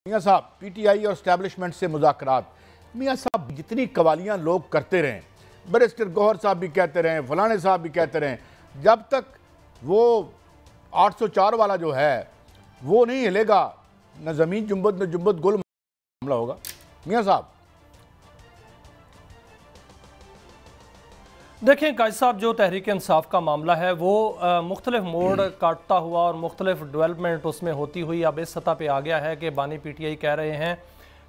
मियाँ साहब पीटीआई और एस्टैब्लिशमेंट से मुज़ाकरात, मियाँ साहब जितनी कवालियाँ लोग करते रहें, बैरिस्टर गौहर साहब भी कहते रहें, फलाने साहब भी कहते रहें, जब तक वो 804 वाला जो है वो नहीं हिलेगा, न ज़मीन जुम्बद न जुम्बद गुल मामला होगा। मियाँ साहब देखें काजी साहब, जो तहरीक इंसाफ का मामला है वो मुख्तलिफ मोड़ काटता हुआ और मुख्तलिफ डेवलपमेंट उसमें होती हुई अब इस सतह पे आ गया है कि बानी पीटीआई कह रहे हैं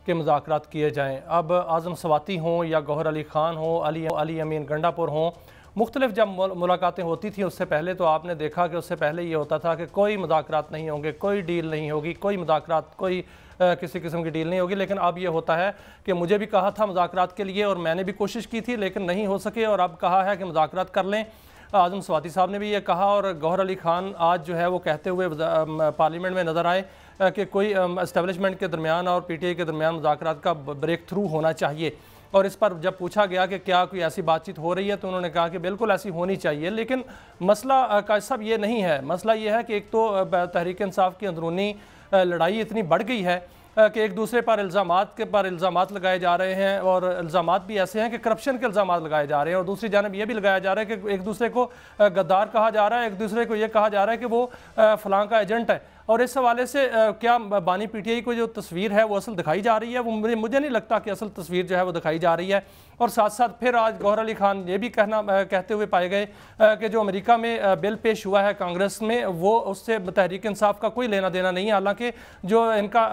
कि मुज़ाकरात किए जाएं। अब आज़म स्वाति हों या गौहर अली ख़ान हो, अली अमीन गंडापुर हों, मुख्तलिफ जब मुलाकातें होती थी उससे पहले तो आपने देखा कि उससे पहले ये होता था कि कोई मुज़ाकरात नहीं होंगे, कोई डील नहीं होगी, कोई मुज़ाकरात कोई किसी किस्म की डील नहीं होगी। लेकिन अब ये होता है कि मुझे भी कहा था मुज़ाकरात के लिए और मैंने भी कोशिश की थी लेकिन नहीं हो सके, और अब कहा है कि मुज़ाकरात कर लें। आज़म स्वाति साहब ने भी ये कहा और गौहर अली ख़ान आज जो है वो कहते हुए पार्लियामेंट में नज़र आए कि कोई इस्टेब्लिशमेंट के दरमियान और पीटीआई के दरमियान मुज़ाकरात का ब्रेक थ्रू होना चाहिए। और इस पर जब पूछा गया कि क्या कोई ऐसी बातचीत हो रही है तो उन्होंने कहा कि बिल्कुल ऐसी होनी चाहिए। लेकिन मसला काजी साहब ये नहीं है, मसला ये है कि एक तो तहरीक इंसाफ की अंदरूनी लड़ाई इतनी बढ़ गई है कि एक दूसरे पर इल्ज़ामात लगाए जा रहे हैं, और इल्ज़ामात भी ऐसे हैं कि करप्शन के इल्ज़ामात लगाए जा रहे हैं, और दूसरी जानब ये भी लगाया जा रहा है कि एक दूसरे को गद्दार कहा जा रहा है, एक दूसरे को ये कहा जा रहा है कि वो फलां का एजेंट है। और इस हवाले से क्या बानी पीटीआई को जो तस्वीर है वो असल दिखाई जा रही है? वो मुझे नहीं लगता कि असल तस्वीर जो है वो दिखाई जा रही है। और साथ साथ फिर आज गौहर अली ख़ान ये भी कहते हुए पाए गए कि जो अमेरिका में बिल पेश हुआ है कांग्रेस में वो उससे तहरीक इंसाफ का कोई लेना देना नहीं है, हालांकि जो इनका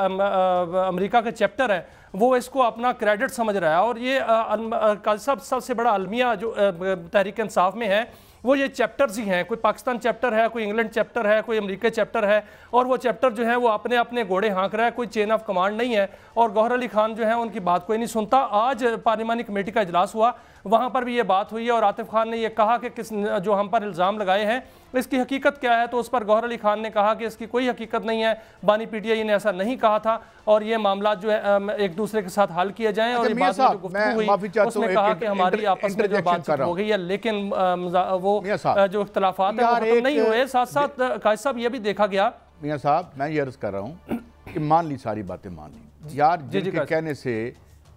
अमेरिका का चैप्टर है वो इसको अपना क्रेडिट समझ रहा है। और ये काजी साहब सबसे बड़ा अलमिया जो तहरीक इंसाफ में है वो ये चैप्टर्स ही हैं। कोई पाकिस्तान चैप्टर है, कोई इंग्लैंड चैप्टर है, कोई अमेरिका चैप्टर है, और वो चैप्टर जो है वो अपने अपने घोड़े हाँक रहा है, कोई चेन ऑफ कमांड नहीं है। और गौहर अली ख़ान जो है उनकी बात कोई नहीं सुनता। आज पार्लिमानी कमेटी का इजलास हुआ, वहाँ पर भी ये बात हुई है और आतिफ खान ने यह कहा कि जो हम पर इल्ज़ाम लगाए हैं इसकी हकीकत क्या है, तो उस पर गौहर अली ख़ान ने कहा कि इसकी कोई हकीकत नहीं है, बानी पीटीआई ने ऐसा नहीं कहा था, और ये मामला जो है एक दूसरे के साथ हल किए जाएं। और ये बात जो गुफ्तगू हुई उसमें कहा कि हमारी आपस में जो बातचीत हो गई है लेकिन वो जो इख्तलाफात है वो खत्म नहीं हुए। साथ साथ काजी साहब ये भी देखा गया, मियाँ साहब मैं ये अर्ज कर रहा हूँ कि मान ली सारी बातें मान ली यार, जिनके कहने से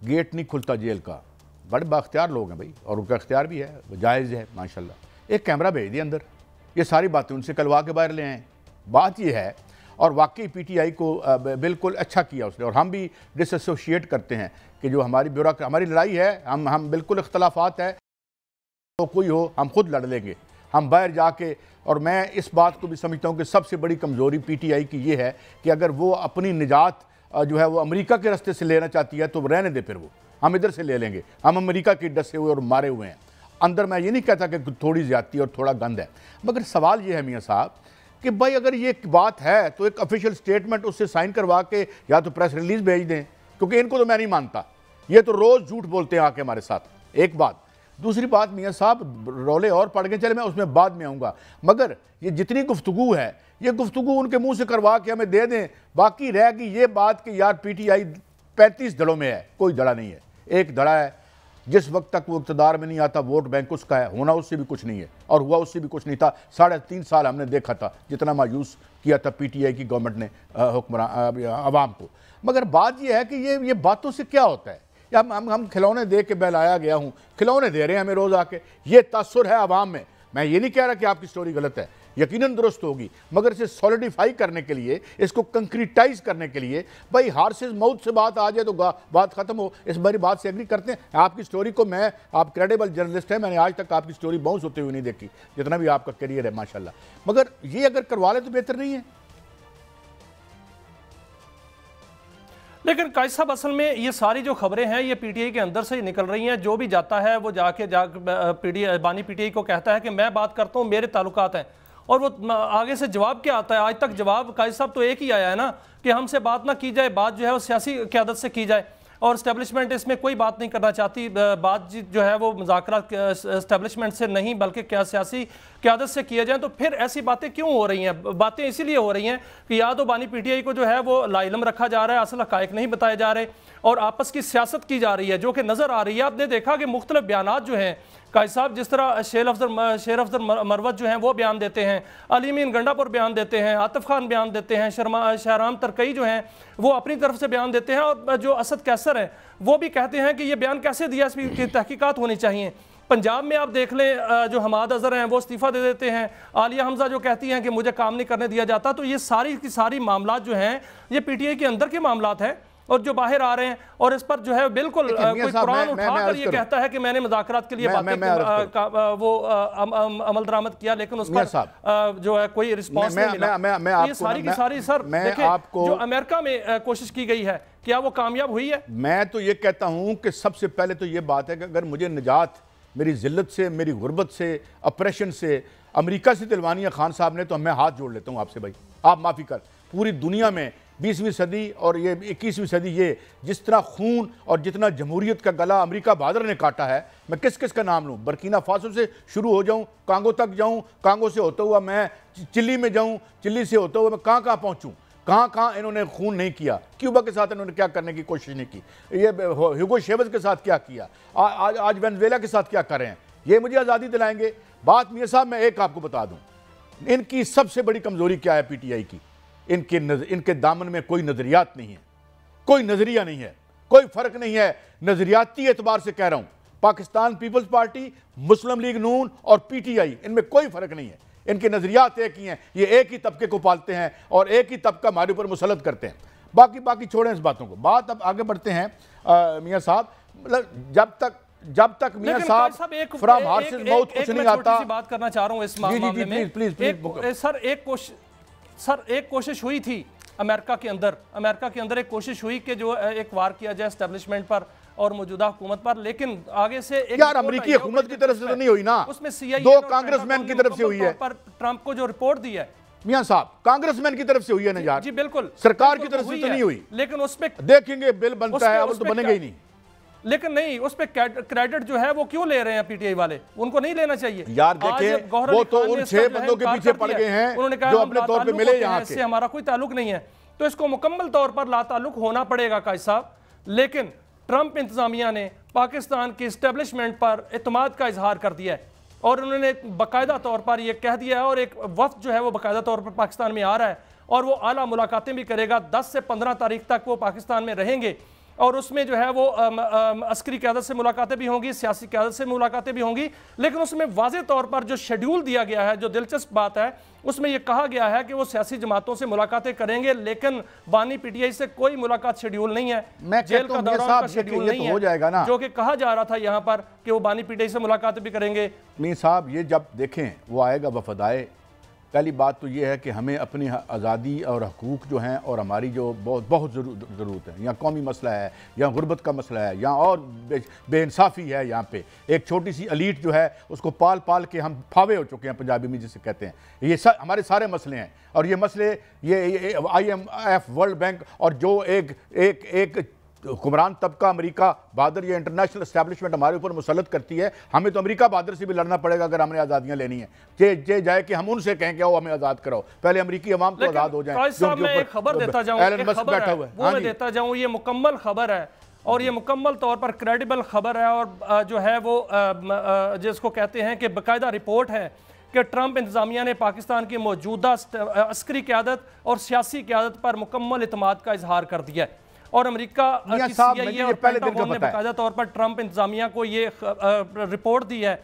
गेट नहीं खुलता जेल का, बड़े बाख्तियार लोग हैं भाई, और उनका इख्तियार भी है, वो जायज़ है माशाल्लाह। एक कैमरा भेज दिया अंदर, ये सारी बातें उनसे कलवा के बाहर ले आए। बात ये है, और वाकई पीटीआई को बिल्कुल अच्छा किया उसने, और हम भी डिसएसोशिएट करते हैं कि जो हमारी लड़ाई है, हम बिल्कुल इख्तलाफात है तो कोई हो हम खुद लड़ लेंगे, हम बाहर जाके। और मैं इस बात को भी समझता हूँ कि सबसे बड़ी कमज़ोरी पीटीआई की ये है कि अगर वो अपनी निजात जो है वो अमेरिका के रास्ते से लेना चाहती है तो रहने दे, फिर वो हम इधर से ले लेंगे, हम अमेरिका के डसे हुए और मारे हुए हैं अंदर। मैं ये नहीं कहता कि थोड़ी ज़्यादती और थोड़ा गंद है, मगर सवाल ये है मियाँ साहब कि भाई अगर ये बात है तो एक ऑफिशियल स्टेटमेंट उससे साइन करवा के या तो प्रेस रिलीज भेज दें, क्योंकि इनको तो मैं नहीं मानता, ये तो रोज़ झूठ बोलते हैं आके हमारे साथ। एक बात, दूसरी बात मियाँ साहब रोले और पड़ गए, चले मैं उसमें बाद में आऊँगा, मगर ये जितनी गुफ्तगू है ये गुफ्तगू उनके मुंह से करवा के हमें दे दें। बाकी रह गई ये बात कि यार पीटीआई 35 धड़ों में है, कोई धड़ा नहीं है, एक धड़ा है, जिस वक्त तक वो इक़्तिदार में नहीं आता वोट बैंक उसका है, होना उससे भी कुछ नहीं है और हुआ उससे भी कुछ नहीं था। 3.5 साल हमने देखा था जितना मायूस किया था पीटीआई की गवर्नमेंट ने हुक्मरान आवाम को। मगर बात यह है कि ये बातों से क्या होता है, या हम खिलौने दे के बहलाया गया हूँ, खिलौने दे रहे हैं हमें रोज़ आके, ये तासुर है आवाम में। मैं ये नहीं कह रहा कि आपकी स्टोरी गलत है, यकीनन दुरुस्त होगी, मगर इसे सॉलिडिफाई करने के लिए, इसको कंक्रीटाइज करने के लिए, भाई हार से माउथ से बात आ जाए तो बात खत्म हो। इस बारी बात से एग्री करते हैं। आपकी स्टोरी को आप क्रेडिबल जर्नलिस्ट हैं, मैंने आज तक आपकी स्टोरी बाउंस होते हुए नहीं देखी, जितना भी आपका करियर है माशाल्लाह, मगर ये अगर करवा ले तो बेहतर नहीं है। लेकिन काजी साहब असल में ये सारी जो खबरें हैं ये पीटीआई के अंदर से ही निकल रही हैं। जो भी जाता है वो बानी पीटीआई को कहता है कि मैं बात करता हूँ, मेरे ताल्लुकात हैं, और वो आगे से जवाब क्या आता है? आज तक जवाब काजी साहब तो एक ही आया है ना कि हमसे बात ना की जाए, बात जो है वो सियासी क़यादत से की जाए, और इस्टेब्लिशमेंट इसमें कोई बात नहीं करना चाहती। बातचीत जो है वो मुज़ाकरात इस्टेब्लिशमेंट से नहीं बल्कि क्या सियासी क़यादत से किए जाएँ। तो फिर ऐसी बातें क्यों हो रही हैं? बातें इसीलिए हो रही हैं कि या तो बानी पीटीआई को जो है वो लाइलम रखा जा रहा है, असल हक़ाइक़ नहीं बताए जा रहे, और आपस की सियासत की जा रही है जो कि नज़र आ रही है। आपने देखा कि मुख्तलिफ बयानात जो हैं कायद साहब जिस तरह शेर अफजल मरवत जो हैं वो बयान देते हैं, अलीमीन गंडापुर बयान देते हैं, आतिफ खान बयान देते हैं, शहराम तरकई जो हैं वो अपनी तरफ से बयान देते हैं, और जो असद कैसर है वो भी कहते हैं कि ये बयान कैसे दिया, इसकी तहकीकात होनी चाहिए। पंजाब में आप देख लें, जो हमाद अजहर हैं वो इस्तीफ़ा दे देते हैं, आलिया हमजा जो कहती हैं कि मुझे काम नहीं करने दिया जाता। तो ये सारी की सारी मामलात जो हैं ये पीटीआई के अंदर के मामलात हैं और जो बाहर आ रहे हैं, और इस पर जो है बिल्कुल कोई कुरान उठाकर ये कहता है कि मैंने मुज़ाकरात के लिए वो अमल दरामद किया, लेकिन उस पर जो है कोई रिस्पॉन्स नहीं मिला। ये सारी की सारी सर देखिए जो अमेरिका में कोशिश की गई है, क्या वो कामयाब हुई है? मैं तो ये कहता हूं कि सबसे पहले तो ये बात है कि अगर मुझे निजात मेरी जिल्लत से, मेरी गुर्बत से, ऑपरेशन से अमेरिका से दिलवानी है खान साहब ने, तो मैं हाथ जोड़ लेता हूं आपसे भाई, आप माफ़ी कर। पूरी दुनिया में 20वीं सदी और ये 21वीं सदी, ये जिस तरह खून और जितना जमहूरियत का गला अमेरिका बहादुर ने काटा है, मैं किस किस का नाम लूँ? बर्किना फासो से शुरू हो जाऊँ, कांगो तक जाऊँ, कांगो से होता हुआ मैं चिली में जाऊँ, चिली से होता हुआ मैं कहाँ कहाँ पहुँचूँ, कहाँ कहाँ इन्होंने खून नहीं किया, क्यूबा के साथ इन्होंने क्या करने की कोशिश नहीं की, ये ह्यूगो चेवेज़ के साथ क्या किया, आज वेनेजुएला के साथ क्या कर रहे हैं, ये मुझे आज़ादी दिलाएंगे। बात मियां साहब मैं एक आपको बता दूं, इनकी सबसे बड़ी कमजोरी क्या है पीटीआई की? इनके दामन में कोई नजरियात नहीं है, कोई नजरिया नहीं है, कोई फर्क नहीं है। नजरियाती एतबार से कह रहा हूं, पाकिस्तान पीपल्स पार्टी, मुस्लिम लीग नून और पीटीआई, इनमें कोई फर्क नहीं है। इनके नजरियात एक ही हैं, ये एक ही तबके को पालते हैं और एक ही तबका हमारे ऊपर मुसलत करते हैं। बाकी छोड़ें इस बातों को, बात अब आगे बढ़ते हैं मियां साहब। मतलब जब तक मियां साहब फ्रॉम हार्सिस माउथ कुछ नहीं आता। बात करना चाह रहा हूं इस मामले में, प्लीज सर एक कोशिश हुई थी अमेरिका के अंदर एक कोशिश हुई कि जो एक वार किया जाए एस्टेब्लिशमेंट पर और मौजूदा हुकूमत पर, लेकिन आगे से एक यार अमेरिकी हुकूमत की तरफ से तो नहीं हुई ना, उसमें सीआईए दो कांग्रेसमैन की तरफ से हुई है। पर ट्रंप को जो रिपोर्ट दी है मियां साहब, कांग्रेसमैन की तरफ से हुई है ना यार। जी बिल्कुल, सरकार की तरफ से तो नहीं हुई, लेकिन उसमें देखेंगे बिल बनता है, अब तो बनेगा ही नहीं। लेकिन नहीं, उस पे क्रेडिट जो है वो क्यों ले रहे हैं पीटीआई वाले? उनको नहीं लेना चाहिए यार। देखिए वो तो उन 6 बंदों के पीछे पड़ गए हैं, उन्होंने कहा जो अपने तौर पे मिले यहाँ के, हमारा कोई ताल्लुक नहीं है, तो इसको मुकम्मल तौर पर लाताल्लुक होना पड़ेगा कायद साहब। लेकिन ट्रंप इंतजामिया ने पाकिस्तान की एस्टेब्लिशमेंट पर एतमाद का इजहार कर दिया है और उन्होंने बाकायदा तौर पर यह कह दिया है, और एक वफ्द जो है वो बाकायदा तौर पर पाकिस्तान में आ रहा है और वो आला मुलाकातें भी करेगा। 10 से 15 तारीख तक वो पाकिस्तान में रहेंगे और उसमें जो है वो अस्करी क़यादत से मुलाकातें भी होंगी, सियासी क़यादत से मुलाकातें भी होंगी। लेकिन उसमें वाज़ेह तौर पर जो शेड्यूल दिया गया है, जो दिलचस्प बात है, उसमें यह कहा गया है कि वो सियासी जमातों से मुलाकातें करेंगे, लेकिन बानी पीटीआई से कोई मुलाकात शेड्यूल नहीं है, जेल का दौरान का शेड्यूल नहीं है, हो जाएगा ना, जो कि कहा जा रहा था यहाँ पर कि वो बानी पीटीआई से मुलाकातें भी करेंगे। मीर साहब ये जब देखें वो आएगा, वफद आए, पहली बात तो ये है कि हमें अपनी आज़ादी और हकूक़ जो हैं और हमारी जो बहुत ज़रूरत है, या कौमी मसला है, या गुर्बत का मसला है, या और बेइंसाफ़ी है, यहाँ पे एक छोटी सी अलीट जो है उसको पाल के हम फावे हो चुके हैं, पंजाबी में जिसे कहते हैं। ये हमारे सारे मसले हैं और ये मसले ये IMF, वर्ल्ड बैंक और जो एक हुक्मरान तबका अमेरिका बहादुर, ये इंटरनेशनल एस्टैब्लिशमेंट हमारे ऊपर मुसलत करती है। हमें तो अमेरिका बहादुर से भी लड़ना पड़ेगा अगर हमने आज़ादियाँ लेनी है। जे जाए कि हम उनसे कहें कि वो हमें आज़ाद कराओ, पहले अमेरिकी अवाम तो आज़ाद हो जाए। मैं एक खबर देता जाऊँ, वो मैं देता जाऊँ, ये मुकम्मल खबर है और ये मुकम्मल तौर पर क्रेडिबल खबर है और जो है वो जिसको कहते हैं कि बाकायदा रिपोर्ट है कि ट्रंप इंतजामिया ने पाकिस्तान की मौजूदा अस्करी क़यादत और सियासी क़यादत पर मुकम्मल इत्मीनान का इजहार कर दिया है। और अमेरिका की CIA और पेंटागन ने बाकायदा तौर पर ट्रंप इंतजामिया को ये रिपोर्ट दी है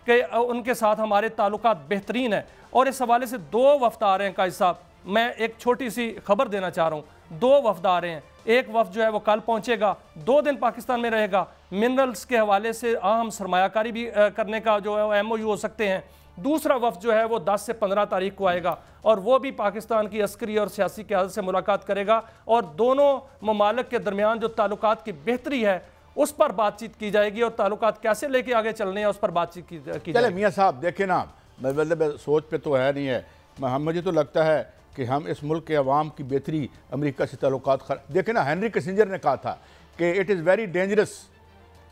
कि उनके साथ हमारे ताल्लुकात बेहतरीन है। और इस हवाले से 2 वफ्द आ रहे हैं कायद साहब, मैं एक छोटी सी खबर देना चाह रहा हूँ। 2 वफ्द आ रहे हैं, एक वफ्द जो है वो कल पहुँचेगा, 2 दिन पाकिस्तान में रहेगा, मिनरल्स के हवाले से अहम सरमायाकारी भी करने का जो है MOU हो सकते हैं। दूसरा वफ्द जो है वो 10 से 15 तारीख को आएगा और वो भी पाकिस्तान की अस्करी और सियासी क़यादत से मुलाकात करेगा और दोनों ममालिक के दरमियान जो ताल्लुकात की बेहतरी है उस पर बातचीत की जाएगी और ताल्लुकात कैसे लेके आगे चलने हैं उस पर बातचीत की जाएगी। मियां साहब देखें ना, मतलब सोच पे तो है नहीं है, मुझे तो लगता है कि हम इस मुल्क के अवाम की बेहतरी अमेरिका से ताल्लुकात देखें ना, हेनरी किसिंजर ने कहा था कि it is very dangerous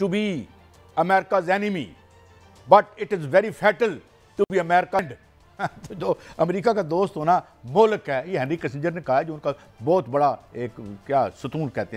to be America's enemy but it is very fatal to be America. जो अमेरिका का दोस्त होना मोहलक है, ये हेनरी किसिंजर ने कहा है, जो उनका बहुत बड़ा एक क्या सतून कहते हैं।